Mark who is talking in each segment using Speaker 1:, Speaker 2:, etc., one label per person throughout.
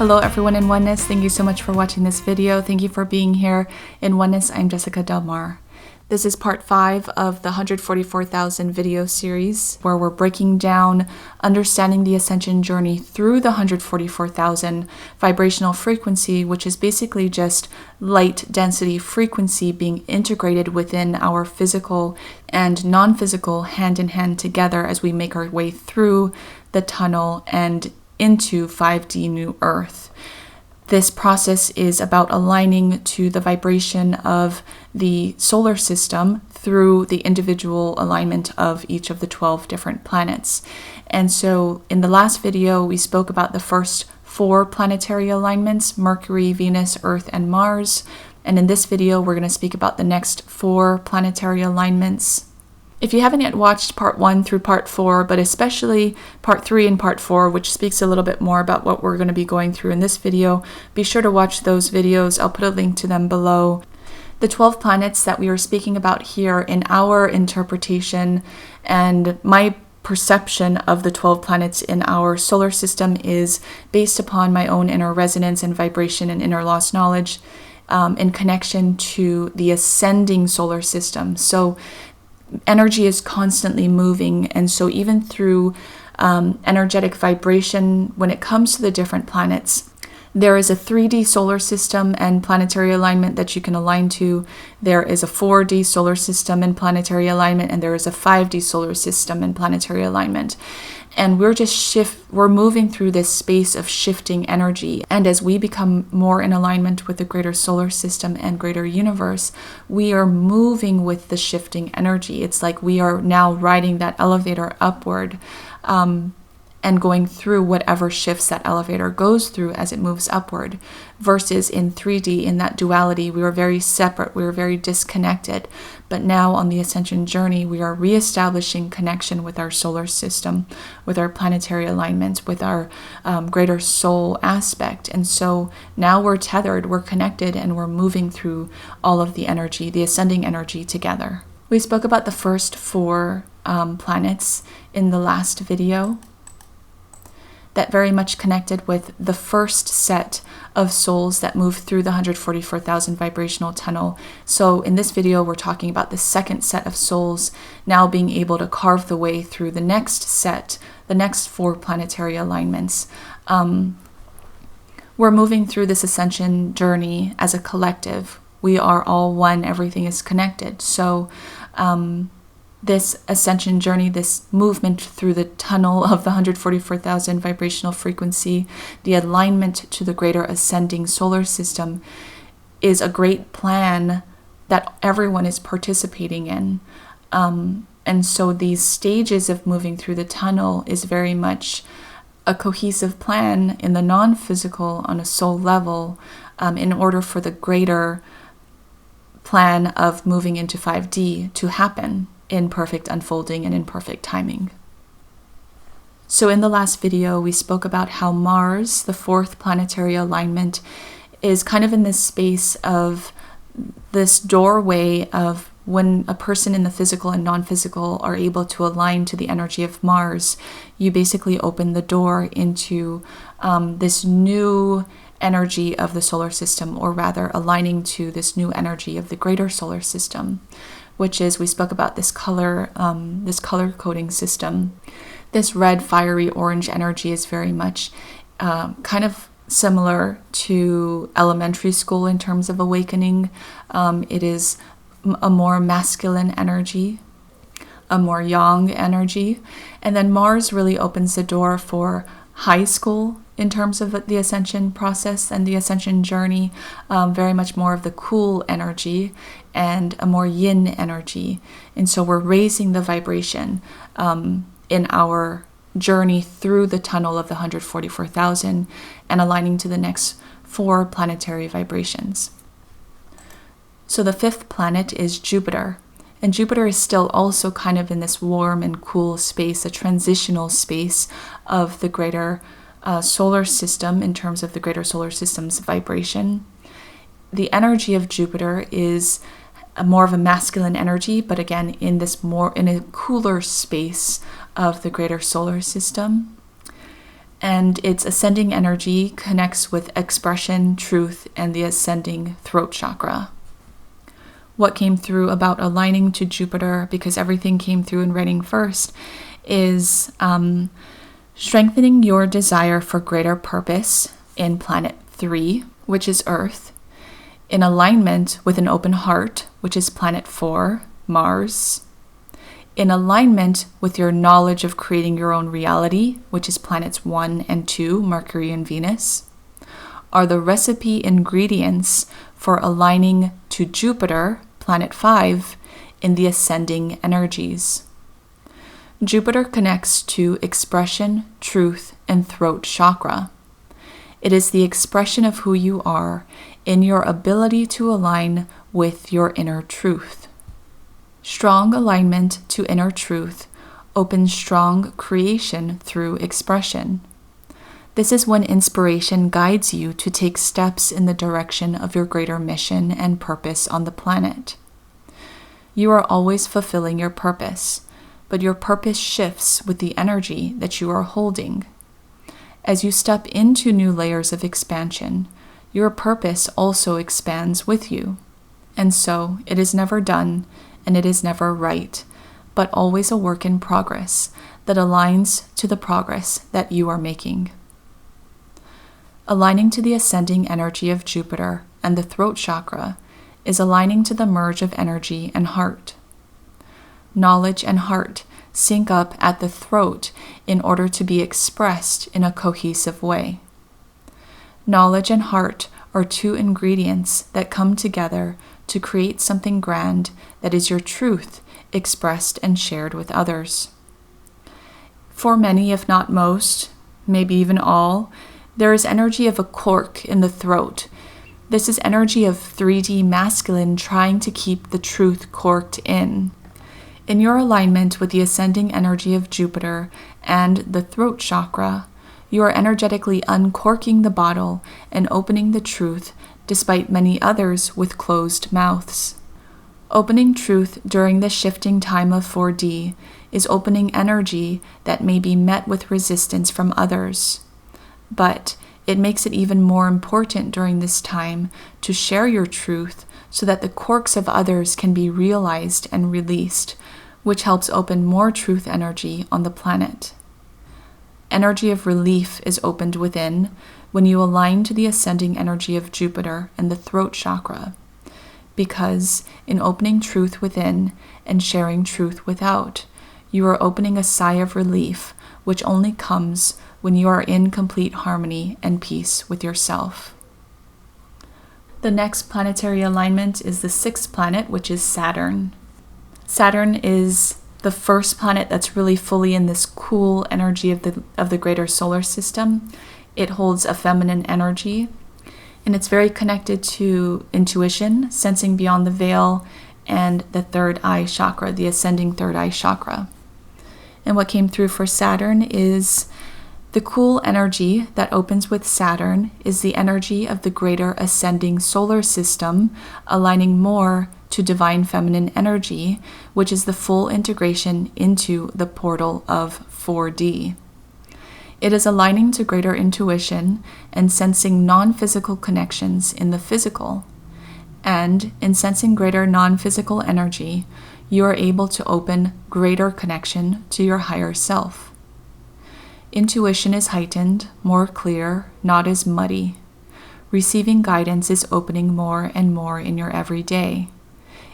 Speaker 1: Hello everyone in Oneness, thank you so much for watching this video. Thank you for being here. In Oneness, I'm Jessica Delmar. This is part 5 of the 144,000 video series where we're breaking down understanding the ascension journey through the 144,000 vibrational frequency, which is basically just light density frequency being integrated within our physical and non-physical hand in hand together as we make our way through the tunnel and into 5D New Earth. This process is about aligning to the vibration of the solar system through the individual alignment of each of the 12 different planets. And so in the last video, we spoke about the first 4 planetary alignments, Mercury, Venus, Earth, and Mars. And in this video, we're going to speak about the next 4 planetary alignments. If you haven't yet watched part 1 through part 4, but especially part 3 and part 4, which speaks a little bit more about what we're going to be going through in this video, be sure to watch those videos. I'll put a link to them below. The 12 planets that we are speaking about here in our interpretation and my perception of the 12 planets in our solar system is based upon my own inner resonance and vibration and inner lost knowledge in connection to the ascending solar system. So energy is constantly moving, and so even through energetic vibration, when it comes to the different planets, there is a 3D solar system and planetary alignment that you can align to. There is a 4D solar system and planetary alignment, and there is a 5D solar system and planetary alignment. And we're moving through this space of shifting energy. And as we become more in alignment with the greater solar system and greater universe, we are moving with the shifting energy. It's like we are now riding that elevator upward, and going through whatever shifts that elevator goes through as it moves upward, versus in 3D, in that duality, we were very separate, we were very disconnected. But now on the ascension journey, we are reestablishing connection with our solar system, with our planetary alignments, with our greater soul aspect. And so now we're tethered, we're connected, and we're moving through all of the energy, the ascending energy together. We spoke about the first 4 planets in the last video. That very much connected with the first set of souls that move through the 144,000 vibrational tunnel. So in this video, we're talking about the second set of souls now being able to carve the way through the next set, the next 4 planetary alignments. We're moving through this ascension journey as a collective. We are all one, everything is connected. So this ascension journey, this movement through the tunnel of the 144,000 vibrational frequency, the alignment to the greater ascending solar system, is a great plan that everyone is participating in. And so these stages of moving through the tunnel is very much a cohesive plan in the non-physical on a soul level, in order for the greater plan of moving into 5D to happen in perfect unfolding and in perfect timing. So in the last video, we spoke about how Mars, the 4th planetary alignment, is kind of in this space of this doorway of when a person in the physical and non-physical are able to align to the energy of Mars, you basically open the door into this new energy of the solar system, or rather aligning to this new energy of the greater solar system, which is, we spoke about this color coding system. This red, fiery, orange energy is very much kind of similar to elementary school in terms of awakening. It is a more masculine energy, a more yang energy. And then Mars really opens the door for high school in terms of the ascension process and the ascension journey, very much more of the cool energy and a more yin energy. And so we're raising the vibration in our journey through the tunnel of the 144,000 and aligning to the next 4 planetary vibrations. So the 5th planet is Jupiter. And Jupiter is still also kind of in this warm and cool space, a transitional space of the greater solar system in terms of the greater solar system's vibration. The energy of Jupiter is more of a masculine energy, but again, in a cooler space of the greater solar system. and its ascending energy connects with expression, truth, and the ascending throat chakra. What came through about aligning to Jupiter, because everything came through in writing first, is strengthening your desire for greater purpose in planet 3, which is Earth, in alignment with an open heart, which is planet 4, Mars, in alignment with your knowledge of creating your own reality, which is planets 1 and 2, Mercury and Venus, are the recipe ingredients for aligning to Jupiter, planet 5, in the ascending energies. Jupiter connects to expression, truth, and throat chakra. It is the expression of who you are in your ability to align with your inner truth. Strong alignment to inner truth opens strong creation through expression. This is when inspiration guides you to take steps in the direction of your greater mission and purpose on the planet. You are always fulfilling your purpose, but your purpose shifts with the energy that you are holding. As you step into new layers of expansion, your purpose also expands with you. And so it is never done, and it is never right, but always a work in progress that aligns to the progress that you are making. Aligning to the ascending energy of Jupiter and the throat chakra is aligning to the merge of energy and heart. Knowledge and heart sync up at the throat in order to be expressed in a cohesive way. Knowledge and heart are two ingredients that come together to create something grand that is your truth expressed and shared with others. For many, if not most, maybe even all, there is energy of a cork in the throat. This is energy of 3D masculine trying to keep the truth corked in. In your alignment with the ascending energy of Jupiter and the throat chakra, you are energetically uncorking the bottle and opening the truth despite many others with closed mouths. Opening truth during the shifting time of 4D is opening energy that may be met with resistance from others. But it makes it even more important during this time to share your truth so that the corks of others can be realized and released, which helps open more truth energy on the planet. Energy of relief is opened within when you align to the ascending energy of Jupiter and the throat chakra, because in opening truth within and sharing truth without, you are opening a sigh of relief, which only comes when you are in complete harmony and peace with yourself. The next planetary alignment is the 6th planet, which is Saturn. Saturn is the first planet that's really fully in this cool energy of the greater solar system. It holds a feminine energy, and it's very connected to intuition, sensing beyond the veil, and the third eye chakra, the ascending third eye chakra. And what came through for Saturn is the cool energy that opens with Saturn is the energy of the greater ascending solar system, aligning more to divine feminine energy, which is the full integration into the portal of 4D. It is aligning to greater intuition and sensing non-physical connections in the physical. And in sensing greater non-physical energy, you are able to open greater connection to your higher self. Intuition is heightened, more clear, not as muddy. Receiving guidance is opening more and more in your everyday.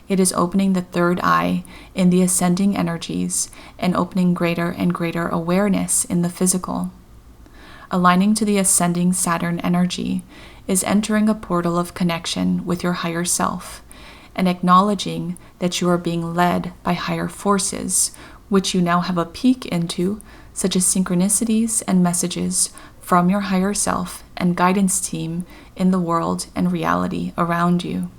Speaker 1: It is opening the third eye in the ascending energies and opening greater and greater awareness in the physical. Aligning to the ascending Saturn energy is entering a portal of connection with your higher self and acknowledging that you are being led by higher forces, which you now have a peek into, such as synchronicities and messages from your higher self and guidance team in the world and reality around you.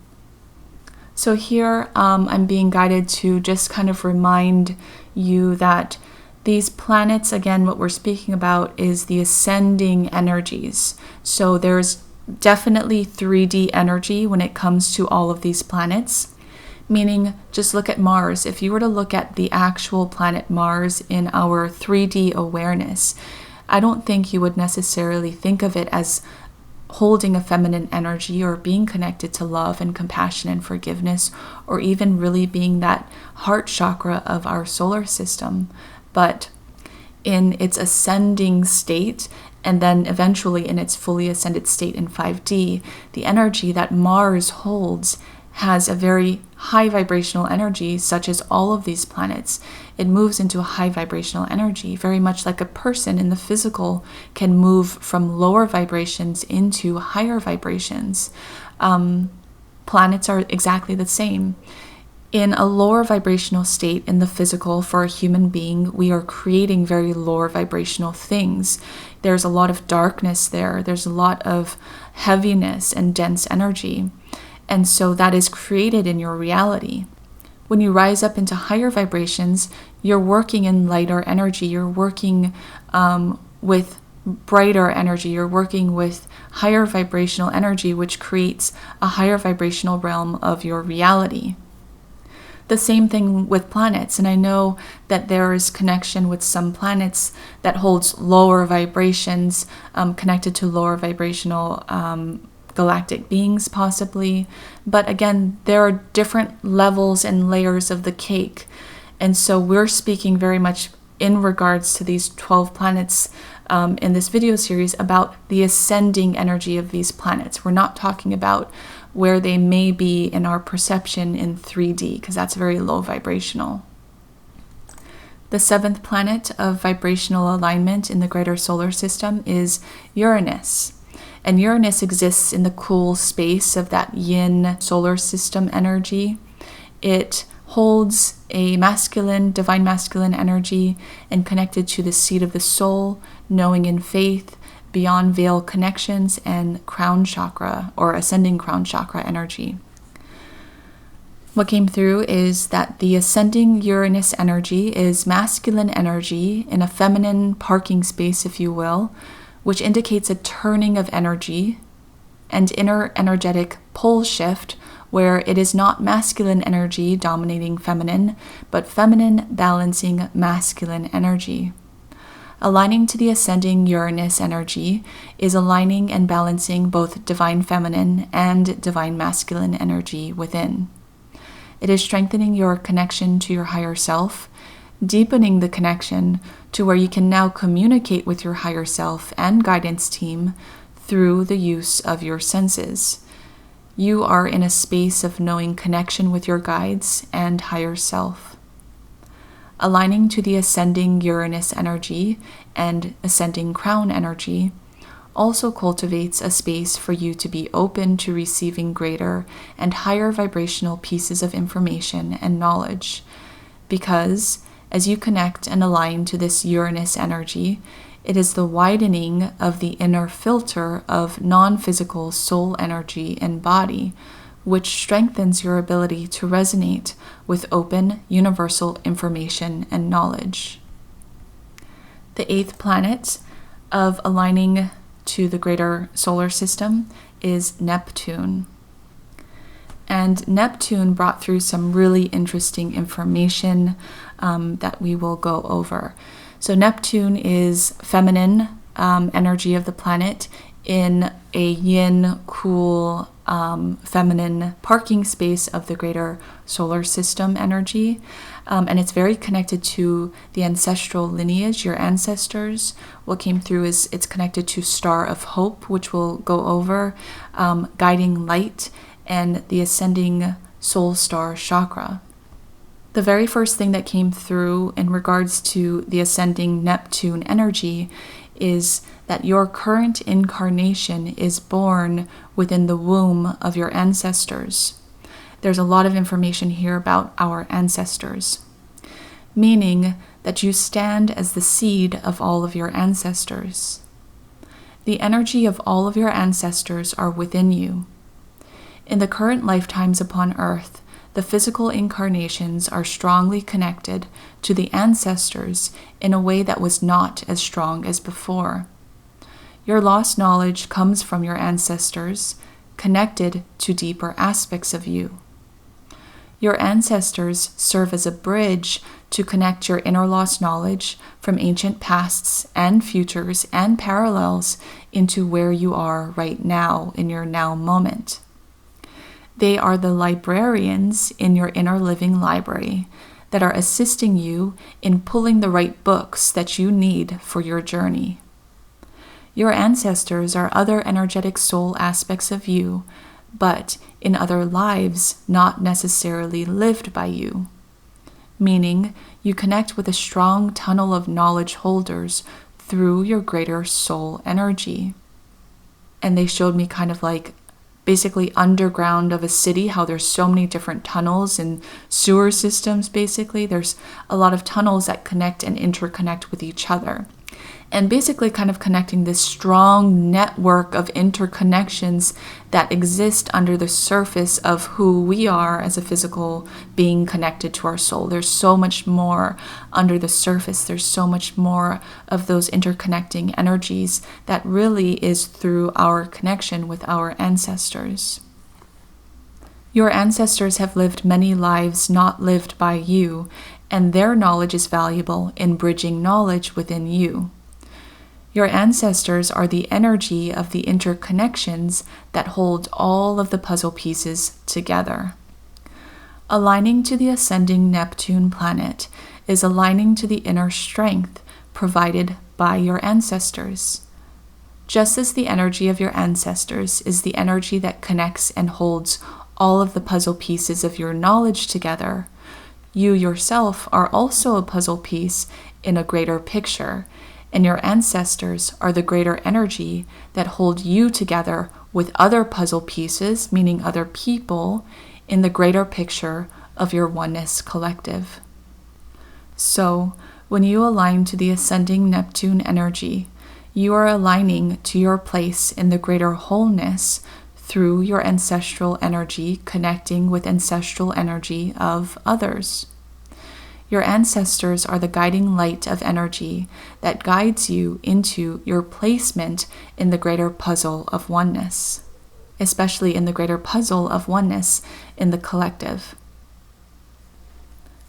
Speaker 1: So here I'm being guided to just kind of remind you that these planets, again, what we're speaking about is the ascending energies. So there's definitely 3D energy when it comes to all of these planets. Meaning, just look at Mars. If you were to look at the actual planet Mars in our 3D awareness, I don't think you would necessarily think of it as holding a feminine energy or being connected to love and compassion and forgiveness, or even really being that heart chakra of our solar system. But in its ascending state, and then eventually in its fully ascended state in 5D, the energy that Mars holds has a very high vibrational energy, such as all of these planets. It moves into a high vibrational energy, very much like a person in the physical can move from lower vibrations into higher vibrations. Planets are exactly the same. In a lower vibrational state in the physical for a human being, we are creating very lower vibrational things. There's a lot of darkness there. There's a lot of heaviness and dense energy. And so that is created in your reality. When you rise up into higher vibrations, you're working in lighter energy. You're working with brighter energy. You're working with higher vibrational energy, which creates a higher vibrational realm of your reality. The same thing with planets, and I know that there is connection with some planets that holds lower vibrations, connected to lower vibrational galactic beings possibly. But again, there are different levels and layers of the cake. And so we're speaking very much in regards to these 12 planets in this video series about the ascending energy of these planets. We're not talking about where they may be in our perception in 3D, because that's very low vibrational. The 7th planet of vibrational alignment in the greater solar system is Uranus. And Uranus exists in the cool space of that yin solar system energy. It holds a masculine, divine masculine energy and connected to the seat of the soul, knowing in faith, beyond veil connections, and crown chakra or ascending crown chakra energy. What came through is that the ascending Uranus energy is masculine energy in a feminine parking space, if you will, which indicates a turning of energy and inner energetic pole shift, where it is not masculine energy dominating feminine, but feminine balancing masculine energy. Aligning to the ascending Uranus energy is aligning and balancing both divine feminine and divine masculine energy within. It is strengthening your connection to your higher self, deepening the connection to where you can now communicate with your higher self and guidance team through the use of your senses. You are in a space of knowing connection with your guides and higher self. Aligning to the ascending Uranus energy and ascending crown energy also cultivates a space for you to be open to receiving greater and higher vibrational pieces of information and knowledge, because as you connect and align to this Uranus energy, it is the widening of the inner filter of non-physical soul energy and body, which strengthens your ability to resonate with open, universal information and knowledge. The 8th planet of aligning to the greater solar system is Neptune. And Neptune brought through some really interesting information that we will go over. So Neptune is feminine energy of the planet in a yin, cool, feminine parking space of the greater solar system energy. And it's very connected to the ancestral lineage, your ancestors. What came through is it's connected to Star of Hope, which we'll go over, guiding light, and the ascending soul star chakra. The very first thing that came through in regards to the ascending Neptune energy is that your current incarnation is born within the womb of your ancestors. There's a lot of information here about our ancestors, meaning that you stand as the seed of all of your ancestors. The energy of all of your ancestors are within you. In the current lifetimes upon Earth, the physical incarnations are strongly connected to the ancestors in a way that was not as strong as before. Your lost knowledge comes from your ancestors, connected to deeper aspects of you. Your ancestors serve as a bridge to connect your inner lost knowledge from ancient pasts and futures and parallels into where you are right now in your now moment. They are the librarians in your inner living library that are assisting you in pulling the right books that you need for your journey. Your ancestors are other energetic soul aspects of you, but in other lives not necessarily lived by you. Meaning, you connect with a strong tunnel of knowledge holders through your greater soul energy. And they showed me kind of like basically underground of a city, how there's so many different tunnels and sewer systems, basically. There's a lot of tunnels that connect and interconnect with each other. And basically kind of connecting this strong network of interconnections that exist under the surface of who we are as a physical being connected to our soul. There's so much more under the surface. There's so much more of those interconnecting energies that really is through our connection with our ancestors. Your ancestors have lived many lives not lived by you, and their knowledge is valuable in bridging knowledge within you. Your ancestors are the energy of the interconnections that hold all of the puzzle pieces together. Aligning to the ascending Neptune planet is aligning to the inner strength provided by your ancestors. Just as the energy of your ancestors is the energy that connects and holds all of the puzzle pieces of your knowledge together, you yourself are also a puzzle piece in a greater picture, and your ancestors are the greater energy that hold you together with other puzzle pieces, meaning other people, in the greater picture of your oneness collective. So, when you align to the ascending Neptune energy, you are aligning to your place in the greater wholeness through your ancestral energy connecting with ancestral energy of others. Your ancestors are the guiding light of energy that guides you into your placement in the greater puzzle of oneness, especially in the greater puzzle of oneness in the collective.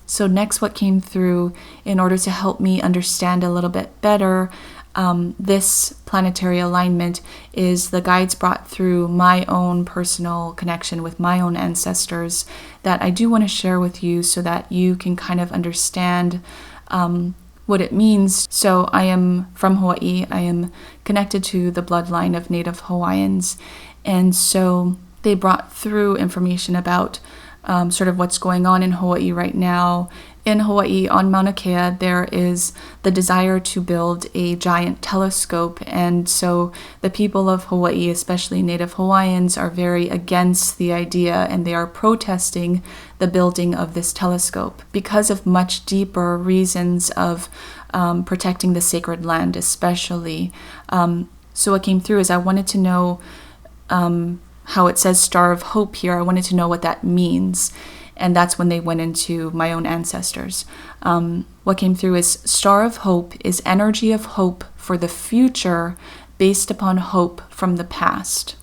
Speaker 1: So next, what came through in order to help me understand a little bit better this planetary alignment is the guides brought through my own personal connection with my own ancestors that I do want to share with you so that you can kind of understand what it means. So I am from Hawaii. I am connected to the bloodline of Native Hawaiians. And so they brought through information about sort of what's going on in Hawaii right now. In Hawaii, on Mauna Kea, there is the desire to build a giant telescope. And so the people of Hawaii, especially Native Hawaiians, are very against the idea, and they are protesting the building of this telescope because of much deeper reasons of protecting the sacred land, especially. So what came through is I wanted to know how it says Star of Hope here. I wanted to know what that means. And that's when they went into my own ancestors. What came through is Star of Hope is energy of hope for the future based upon hope from the past.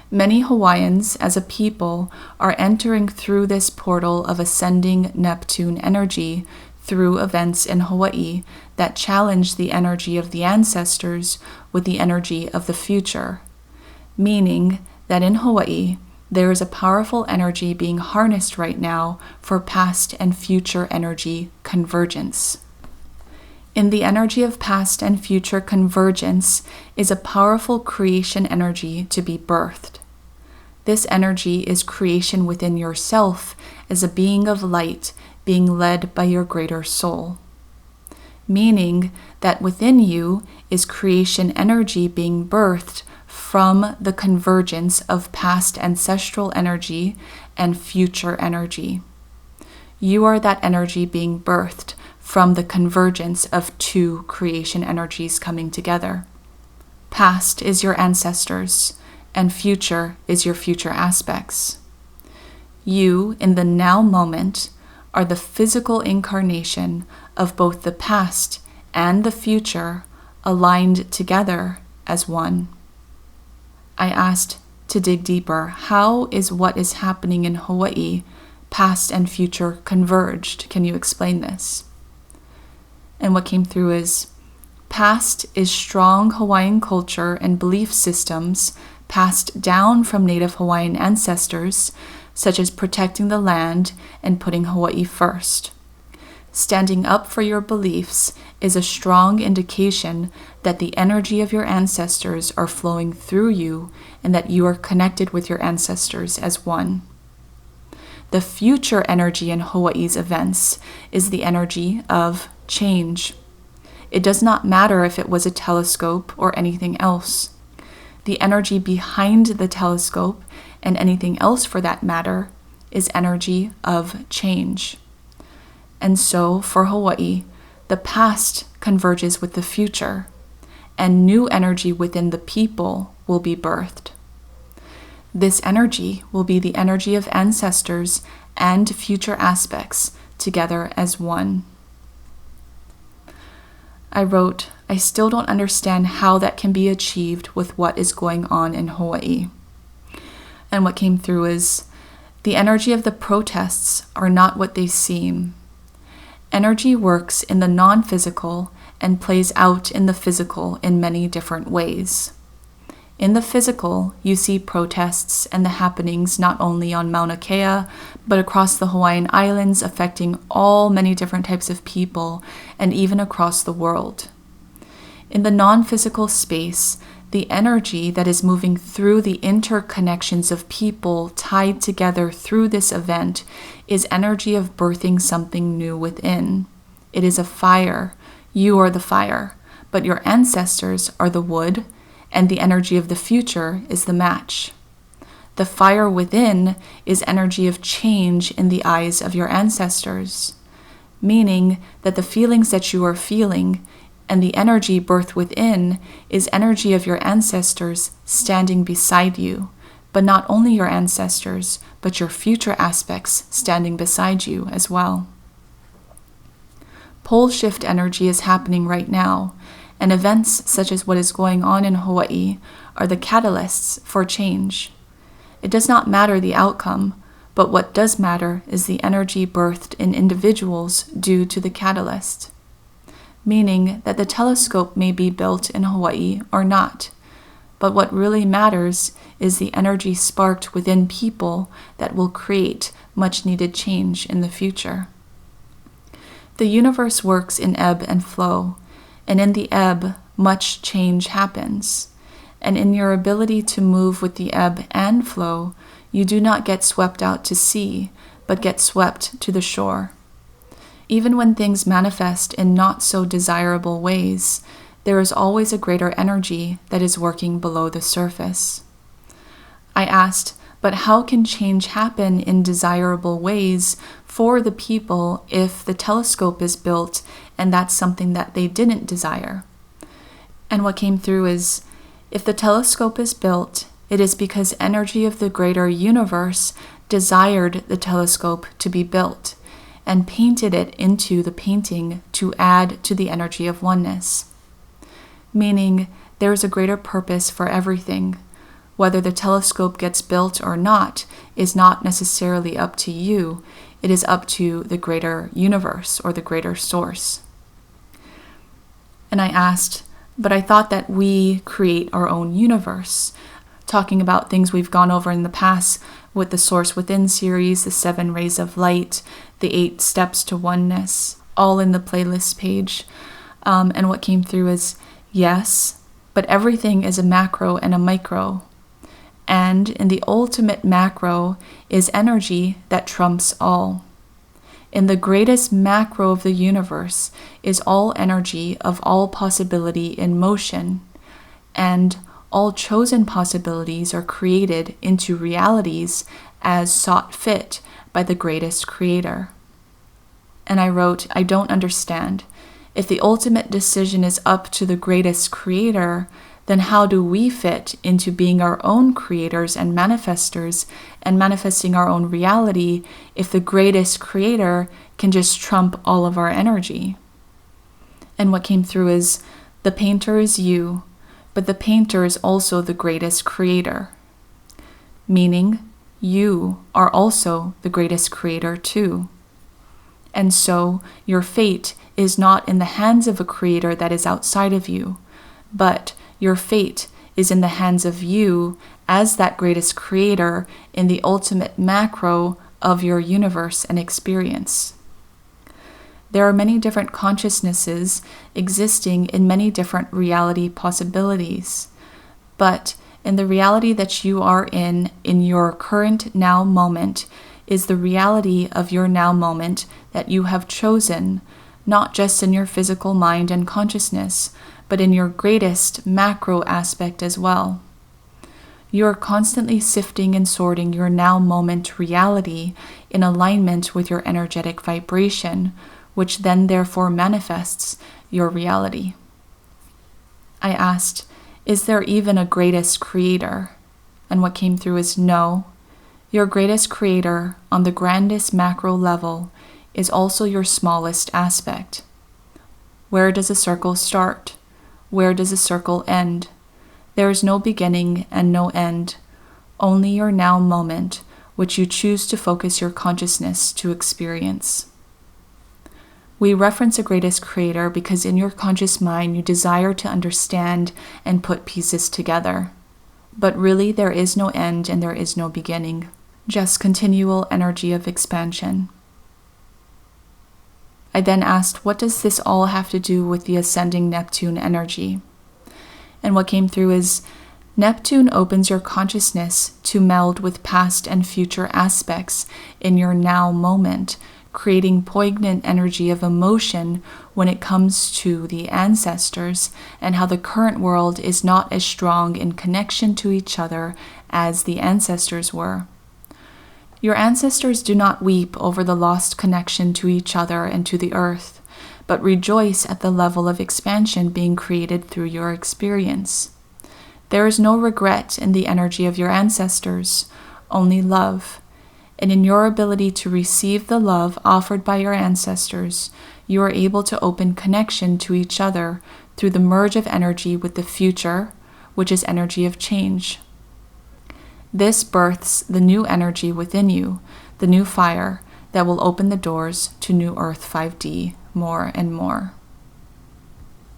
Speaker 1: Many Hawaiians as a people are entering through this portal of ascending Neptune energy through events in Hawaii that challenge the energy of the ancestors with the energy of the future, meaning that in Hawaii, there is a powerful energy being harnessed right now for past and future energy convergence. In the energy of past and future convergence is a powerful creation energy to be birthed. This energy is creation within yourself as a being of light being led by your greater soul. Meaning that within you is creation energy being birthed from the convergence of past ancestral energy and future energy. You are that energy being birthed from the convergence of two creation energies coming together. Past is your ancestors, and future is your future aspects. You, in the now moment, are the physical incarnation of both the past and the future aligned together as one. I asked to dig deeper. How is what is happening in Hawaii past and future converged. Can you explain this? And what came through is, past is strong Hawaiian culture and belief systems passed down from Native Hawaiian ancestors, such as protecting the land and putting Hawaii first. Standing up for your beliefs is a strong indication that the energy of your ancestors are flowing through you and that you are connected with your ancestors as one. The future energy in Hawaii's events is the energy of change. It does not matter if it was a telescope or anything else. The energy behind the telescope, and anything else for that matter, is energy of change. And so, for Hawaii, the past converges with the future, and new energy within the people will be birthed. This energy will be the energy of ancestors and future aspects together as one. I wrote, I still don't understand how that can be achieved with what is going on in Hawaii. And what came through is, the energy of the protests are not what they seem. Energy works in the non-physical and plays out in the physical in many different ways. In the physical, you see protests and the happenings not only on Mauna Kea, but across the Hawaiian Islands, affecting all many different types of people, and even across the world. In the non-physical space, the energy that is moving through the interconnections of people tied together through this event is energy of birthing something new within. It is a fire. You are the fire, but your ancestors are the wood, and the energy of the future is the match. The fire within is energy of change in the eyes of your ancestors, meaning that the feelings that you are feeling and the energy birthed within is energy of your ancestors standing beside you, but not only your ancestors, but your future aspects standing beside you as well. Pole shift energy is happening right now, and events such as what is going on in Hawaii are the catalysts for change. It does not matter the outcome, but what does matter is the energy birthed in individuals due to the catalyst. Meaning that the telescope may be built in Hawaii or not, but what really matters is the energy sparked within people that will create much needed change in the future. The universe works in ebb and flow, and in the ebb, much change happens. And in your ability to move with the ebb and flow, you do not get swept out to sea, but get swept to the shore. Even when things manifest in not so desirable ways, there is always a greater energy that is working below the surface. I asked, but how can change happen in desirable ways for the people if the telescope is built and that's something that they didn't desire? And what came through is, if the telescope is built, it is because energy of the greater universe desired the telescope to be built and painted it into the painting to add to the energy of oneness. Meaning, there is a greater purpose for everything. Whether the telescope gets built or not is not necessarily up to you. It is up to the greater universe or the greater source. And I asked, but I thought that we create our own universe, talking about things we've gone over in the past with the Source Within series, the 7 Rays of Light, the 8 Steps to Oneness, all in the playlist page. And what came through is, yes, but everything is a macro and a micro. And in the ultimate macro is energy that trumps all. In the greatest macro of the universe is all energy of all possibility in motion, and all chosen possibilities are created into realities as sought fit by the greatest creator. And I wrote, I don't understand. If the ultimate decision is up to the greatest creator, then how do we fit into being our own creators and manifestors and manifesting our own reality if the greatest creator can just trump all of our energy? And what came through is, the painter is you, but the painter is also the greatest creator. Meaning, you are also the greatest creator too. And so your fate is not in the hands of a creator that is outside of you, but your fate is in the hands of you as that greatest creator in the ultimate macro of your universe and experience. There are many different consciousnesses existing in many different reality possibilities, but in the reality that you are in your current now moment, is the reality of your now moment that you have chosen, not just in your physical mind and consciousness, but in your greatest macro aspect as well. You are constantly sifting and sorting your now moment reality in alignment with your energetic vibration, which then therefore manifests your reality. I asked, is there even a greatest creator? And what came through is no. Your greatest creator on the grandest macro level is also your smallest aspect. Where does a circle start? Where does a circle end? There is no beginning and no end, only your now moment, which you choose to focus your consciousness to experience. We reference a greatest creator because in your conscious mind you desire to understand and put pieces together. But really there is no end and there is no beginning, just continual energy of expansion. I then asked, what does this all have to do with the ascending Neptune energy? And what came through is, Neptune opens your consciousness to meld with past and future aspects in your now moment, creating poignant energy of emotion when it comes to the ancestors and how the current world is not as strong in connection to each other as the ancestors were. Your ancestors do not weep over the lost connection to each other and to the earth, but rejoice at the level of expansion being created through your experience. There is no regret in the energy of your ancestors, only love. And in your ability to receive the love offered by your ancestors, you are able to open connection to each other through the merge of energy with the future, which is energy of change. This births the new energy within you, the new fire that will open the doors to New Earth 5D more and more.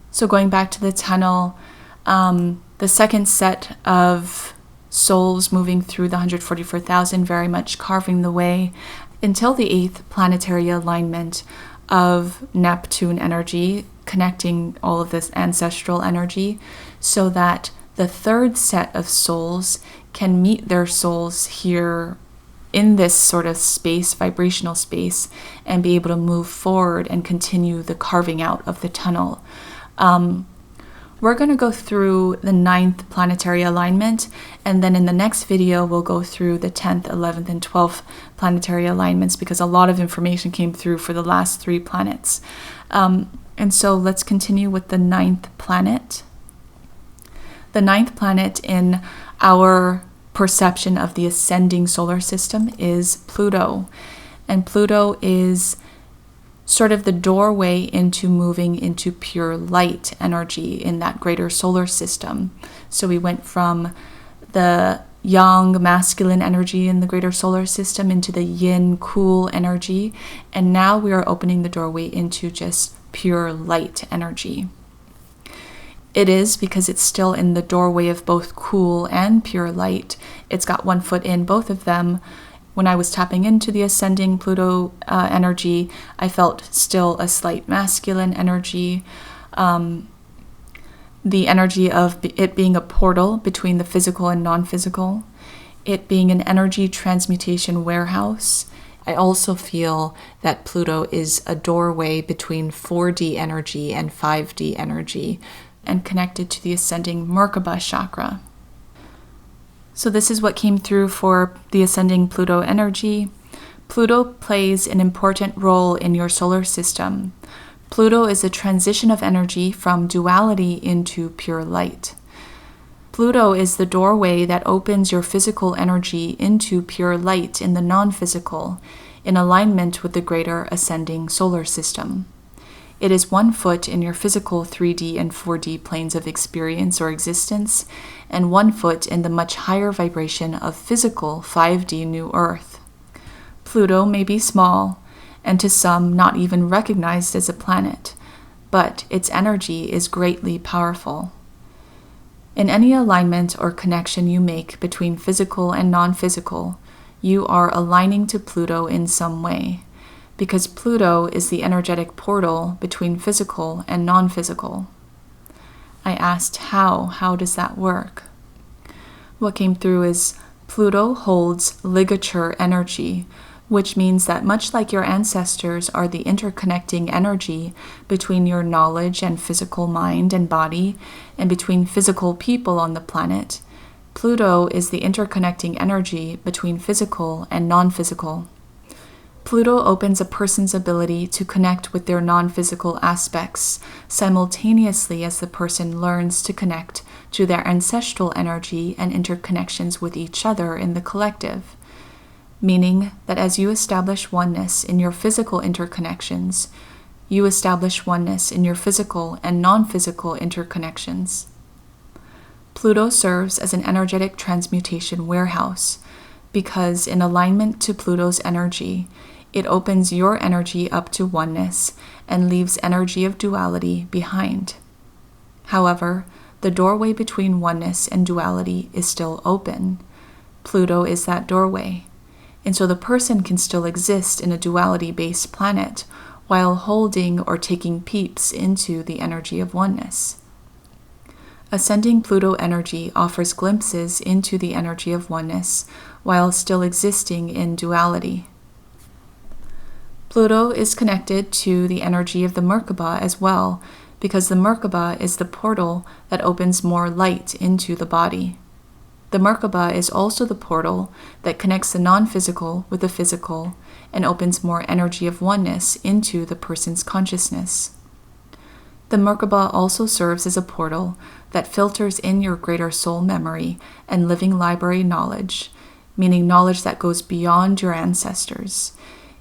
Speaker 1: So going back to the tunnel, the second set of souls moving through the 144,000, very much carving the way until the 8th planetary alignment of Neptune energy, connecting all of this ancestral energy, so that the third set of souls can meet their souls here in this sort of space, vibrational space, and be able to move forward and continue the carving out of the tunnel. We're going to go through the 9th planetary alignment, and then in the next video we'll go through the 10th, 11th, and 12th planetary alignments because a lot of information came through for the last 3 planets. And so let's continue with the 9th planet. The 9th planet in our perception of the ascending solar system is Pluto. And Pluto is sort of the doorway into moving into pure light energy in that greater solar system. So we went from the yang masculine energy in the greater solar system into the yin cool energy, and now we are opening the doorway into just pure light energy. It is because it's still in the doorway of both cool and pure light. It's got one foot in both of them. When I was tapping into the ascending Pluto energy, I felt still a slight masculine energy. The energy of it being a portal between the physical and non-physical. It being an energy transmutation warehouse. I also feel that Pluto is a doorway between 4D energy and 5D energy, and connected to the ascending Merkaba chakra. So this is what came through for the ascending Pluto energy. Pluto plays an important role in your solar system. Pluto is a transition of energy from duality into pure light. Pluto is the doorway that opens your physical energy into pure light in the non-physical, in alignment with the greater ascending solar system. It is 1 foot in your physical 3D and 4D planes of experience or existence, and 1 foot in the much higher vibration of physical 5D New Earth. Pluto may be small, and to some not even recognized as a planet, but its energy is greatly powerful. In any alignment or connection you make between physical and non-physical, you are aligning to Pluto in some way, because Pluto is the energetic portal between physical and non-physical. I asked how does that work? What came through is Pluto holds ligature energy, which means that much like your ancestors are the interconnecting energy between your knowledge and physical mind and body, and between physical people on the planet, Pluto is the interconnecting energy between physical and non-physical. Pluto opens a person's ability to connect with their non-physical aspects simultaneously as the person learns to connect to their ancestral energy and interconnections with each other in the collective. Meaning that as you establish oneness in your physical interconnections, you establish oneness in your physical and non-physical interconnections. Pluto serves as an energetic transmutation warehouse because in alignment to Pluto's energy, it opens your energy up to oneness and leaves energy of duality behind. However, the doorway between oneness and duality is still open. Pluto is that doorway. And so the person can still exist in a duality-based planet while holding or taking peeps into the energy of oneness. Ascending Pluto energy offers glimpses into the energy of oneness while still existing in duality. Pluto is connected to the energy of the Merkaba as well, because the Merkaba is the portal that opens more light into the body. The Merkaba is also the portal that connects the non-physical with the physical and opens more energy of oneness into the person's consciousness. The Merkaba also serves as a portal that filters in your greater soul memory and living library knowledge, meaning knowledge that goes beyond your ancestors,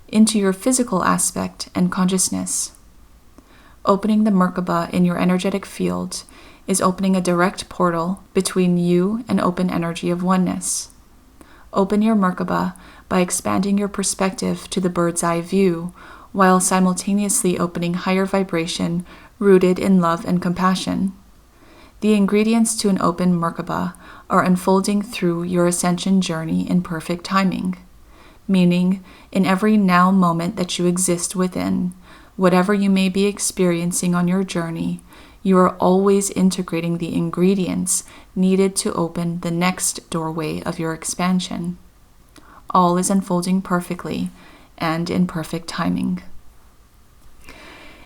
Speaker 1: into your physical aspect and consciousness. Opening the Merkaba in your energetic field is opening a direct portal between you and open energy of oneness. Open your Merkaba by expanding your perspective to the bird's eye view, while simultaneously opening higher vibration rooted in love and compassion. The ingredients to an open Merkaba are unfolding through your ascension journey in perfect timing, meaning in every now moment that you exist within, whatever you may be experiencing on your journey, you are always integrating the ingredients needed to open the next doorway of your expansion. All is unfolding perfectly and in perfect timing.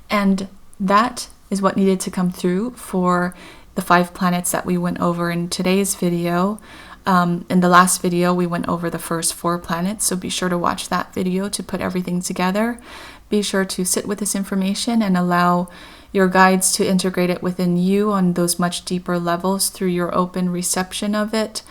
Speaker 1: And that is what needed to come through for the 5 planets that we went over in today's video. In the last video, we went over the first 4 planets, so be sure to watch that video to put everything together. Be sure to sit with this information and allow your guides to integrate it within you on those much deeper levels through your open reception of it.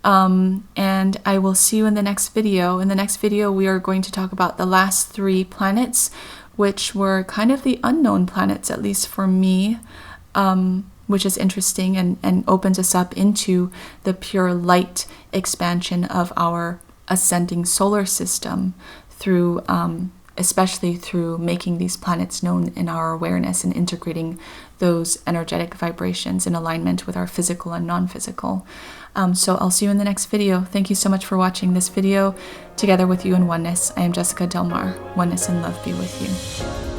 Speaker 1: And I will see you in the next video. In the next video, we are going to talk about the last 3 planets, which were kind of the unknown planets, at least for me, which is interesting and opens us up into the pure light expansion of our ascending solar system through especially through making these planets known in our awareness and integrating those energetic vibrations in alignment with our physical and non-physical. So I'll see you in the next video. Thank you so much for watching this video together with you in Oneness. I am Jessica Delmar. Oneness and love be with you.